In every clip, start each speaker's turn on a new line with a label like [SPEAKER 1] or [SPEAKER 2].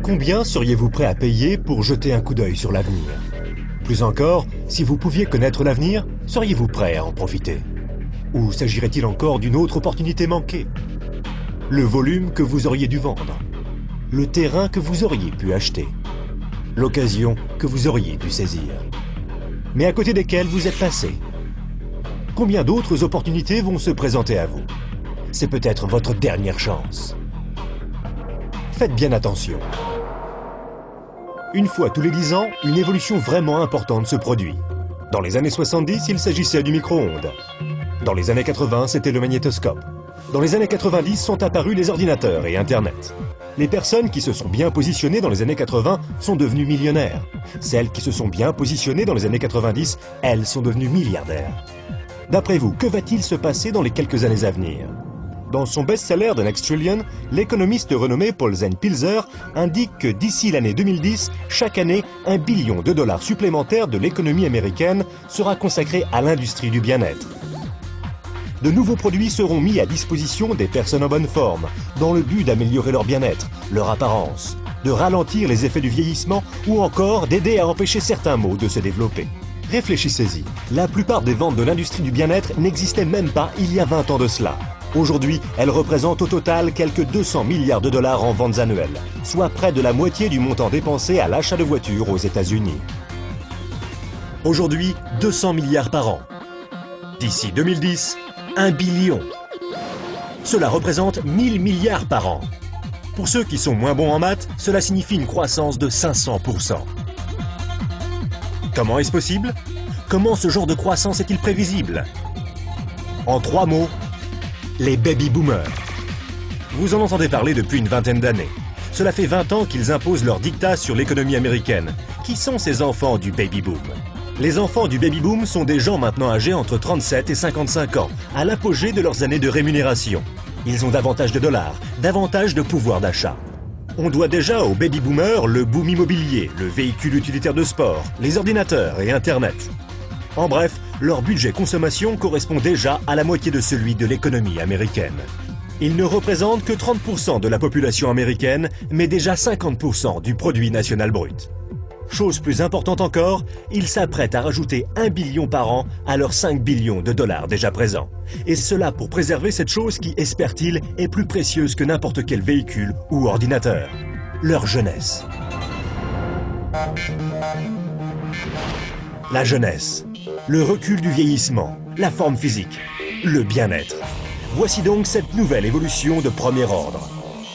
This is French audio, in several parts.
[SPEAKER 1] Combien seriez-vous prêt à payer pour jeter un coup d'œil sur l'avenir? Plus encore, si vous pouviez connaître l'avenir, seriez-vous prêt à en profiter? Ou s'agirait-il encore d'une autre opportunité manquée? Le volume que vous auriez dû vendre? Le terrain que vous auriez pu acheter? L'occasion que vous auriez dû saisir? Mais à côté desquelles vous êtes passé? Combien d'autres opportunités vont se présenter à vous? C'est peut-être votre dernière chance. Faites bien attention. Une fois tous les 10 ans, une évolution vraiment importante se produit. Dans les années 70, il s'agissait du micro-ondes. Dans les années 80, c'était le magnétoscope. Dans les années 90 sont apparus les ordinateurs et Internet. Les personnes qui se sont bien positionnées dans les années 80 sont devenues millionnaires. Celles qui se sont bien positionnées dans les années 90, elles sont devenues milliardaires. D'après vous, que va-t-il se passer dans les quelques années à venir? Dans son best-seller The Next Trillion, l'économiste renommé Paul Pilzer indique que d'ici l'année 2010, chaque année, 1 billion de dollars supplémentaires de l'économie américaine sera consacré à l'industrie du bien-être. De nouveaux produits seront mis à disposition des personnes en bonne forme, dans le but d'améliorer leur bien-être, leur apparence, de ralentir les effets du vieillissement ou encore d'aider à empêcher certains maux de se développer. Réfléchissez-y, la plupart des ventes de l'industrie du bien-être n'existaient même pas il y a 20 ans de cela. Aujourd'hui, elles représentent au total quelques 200 milliards de dollars en ventes annuelles, soit près de la moitié du montant dépensé à l'achat de voitures aux États-Unis. Aujourd'hui, 200 milliards par an. D'ici 2010, 1 billion. Cela représente 1000 milliards par an. Pour ceux qui sont moins bons en maths, cela signifie une croissance de 500%. Comment est-ce possible? Comment ce genre de croissance est-il prévisible? En 3 mots, les baby-boomers. Vous en entendez parler depuis une vingtaine d'années. Cela fait 20 ans qu'ils imposent leur diktat sur l'économie américaine. Qui sont ces enfants du baby-boom? Les enfants du baby-boom sont des gens maintenant âgés entre 37 et 55 ans, à l'apogée de leurs années de rémunération. Ils ont davantage de dollars, davantage de pouvoir d'achat. On doit déjà aux baby-boomers le boom immobilier, le véhicule utilitaire de sport, les ordinateurs et Internet. En bref, leur budget consommation correspond déjà à la moitié de celui de l'économie américaine. Ils ne représentent que 30% de la population américaine, mais déjà 50% du produit national brut. Chose plus importante encore, ils s'apprêtent à rajouter 1 billion par an à leurs 5 billions de dollars déjà présents. Et cela pour préserver cette chose qui, espèrent-ils, est plus précieuse que n'importe quel véhicule ou ordinateur. Leur jeunesse. La jeunesse. Le recul du vieillissement, la forme physique, le bien-être. Voici donc cette nouvelle évolution de premier ordre.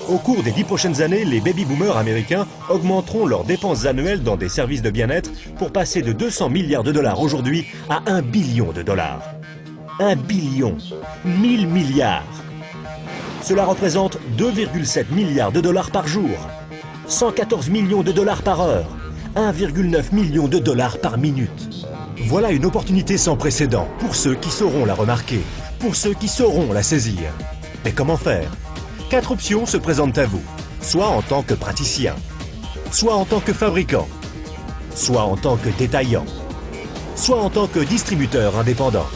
[SPEAKER 1] Au cours des 10 prochaines années, les baby-boomers américains augmenteront leurs dépenses annuelles dans des services de bien-être pour passer de 200 milliards de dollars aujourd'hui à 1 billion de dollars. 1 billion, 1000 milliards. Cela représente 2,7 milliards de dollars par jour, 114 millions de dollars par heure, 1,9 million de dollars par minute. Voilà une opportunité sans précédent pour ceux qui sauront la remarquer, pour ceux qui sauront la saisir. Mais comment faire? 4 options se présentent à vous, soit en tant que praticien, soit en tant que fabricant, soit en tant que détaillant, soit en tant que distributeur indépendant.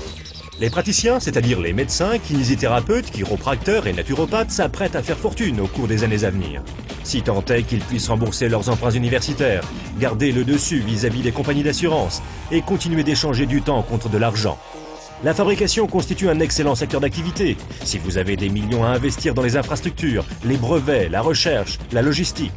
[SPEAKER 1] Les praticiens, c'est-à-dire les médecins, kinésithérapeutes, chiropracteurs et naturopathes, s'apprêtent à faire fortune au cours des années à venir. Si tant est qu'ils puissent rembourser leurs emprunts universitaires, garder le dessus vis-à-vis des compagnies d'assurance et continuer d'échanger du temps contre de l'argent. La fabrication constitue un excellent secteur d'activité. Si vous avez des millions à investir dans les infrastructures, les brevets, la recherche, la logistique.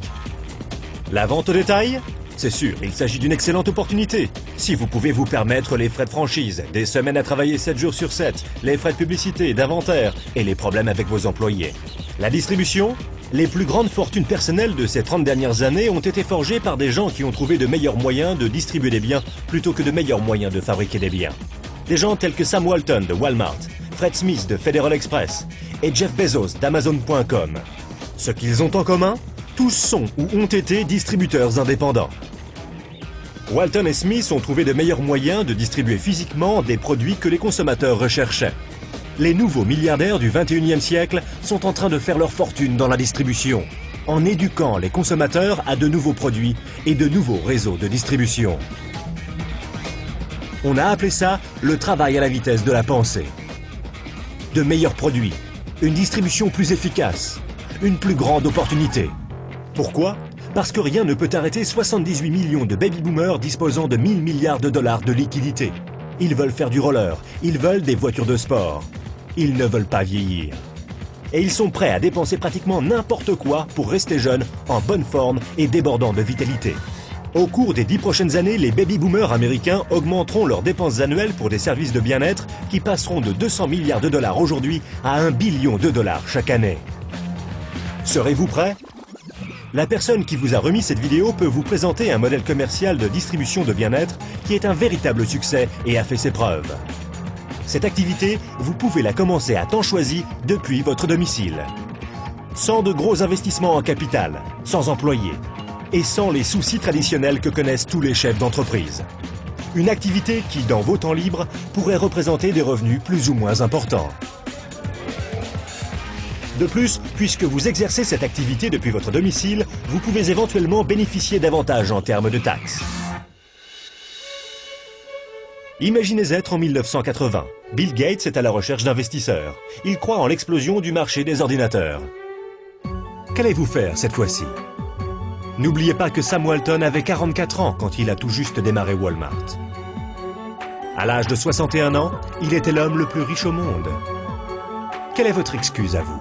[SPEAKER 1] La vente au détail? C'est sûr, il s'agit d'une excellente opportunité. Si vous pouvez vous permettre les frais de franchise, des semaines à travailler 7 jours sur 7, les frais de publicité, d'inventaire et les problèmes avec vos employés. La distribution? Les plus grandes fortunes personnelles de ces 30 dernières années ont été forgées par des gens qui ont trouvé de meilleurs moyens de distribuer des biens plutôt que de meilleurs moyens de fabriquer des biens. Des gens tels que Sam Walton de Walmart, Fred Smith de Federal Express et Jeff Bezos d'Amazon.com. Ce qu'ils ont en commun? Tous sont ou ont été distributeurs indépendants. Walton et Smith ont trouvé de meilleurs moyens de distribuer physiquement des produits que les consommateurs recherchaient. Les nouveaux milliardaires du 21e siècle sont en train de faire leur fortune dans la distribution, en éduquant les consommateurs à de nouveaux produits et de nouveaux réseaux de distribution. On a appelé ça le travail à la vitesse de la pensée. De meilleurs produits, une distribution plus efficace, une plus grande opportunité. Pourquoi? Parce que rien ne peut arrêter 78 millions de baby-boomers disposant de 1000 milliards de dollars de liquidités. Ils veulent faire du roller, ils veulent des voitures de sport. Ils ne veulent pas vieillir. Et ils sont prêts à dépenser pratiquement n'importe quoi pour rester jeunes, en bonne forme et débordants de vitalité. Au cours des 10 prochaines années, les baby-boomers américains augmenteront leurs dépenses annuelles pour des services de bien-être qui passeront de 200 milliards de dollars aujourd'hui à 1 billion de dollars chaque année. Serez-vous prêts? La personne qui vous a remis cette vidéo peut vous présenter un modèle commercial de distribution de bien-être qui est un véritable succès et a fait ses preuves. Cette activité, vous pouvez la commencer à temps choisi depuis votre domicile. Sans de gros investissements en capital, sans employés et sans les soucis traditionnels que connaissent tous les chefs d'entreprise. Une activité qui, dans vos temps libres, pourrait représenter des revenus plus ou moins importants. De plus, puisque vous exercez cette activité depuis votre domicile, vous pouvez éventuellement bénéficier d'avantages en termes de taxes. Imaginez être en 1980. Bill Gates est à la recherche d'investisseurs. Il croit en l'explosion du marché des ordinateurs. Qu'allez-vous faire cette fois-ci? N'oubliez pas que Sam Walton avait 44 ans quand il a tout juste démarré Walmart. À l'âge de 61 ans, il était l'homme le plus riche au monde. Quelle est votre excuse à vous?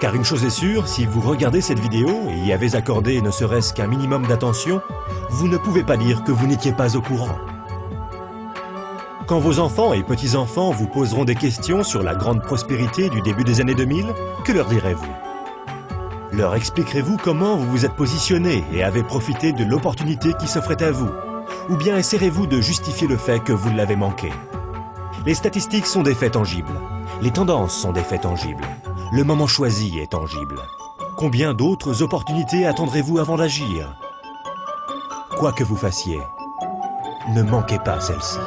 [SPEAKER 1] Car une chose est sûre, si vous regardez cette vidéo et y avez accordé ne serait-ce qu'un minimum d'attention, vous ne pouvez pas dire que vous n'étiez pas au courant. Quand vos enfants et petits-enfants vous poseront des questions sur la grande prospérité du début des années 2000, que leur direz-vous? Leur expliquerez-vous comment vous vous êtes positionné et avez profité de l'opportunité qui s'offrait à vous? Ou bien essaierez-vous de justifier le fait que vous l'avez manqué? Les statistiques sont des faits tangibles. Les tendances sont des faits tangibles. Le moment choisi est tangible. Combien d'autres opportunités attendrez-vous avant d'agir? Quoi que vous fassiez, ne manquez pas celle-ci.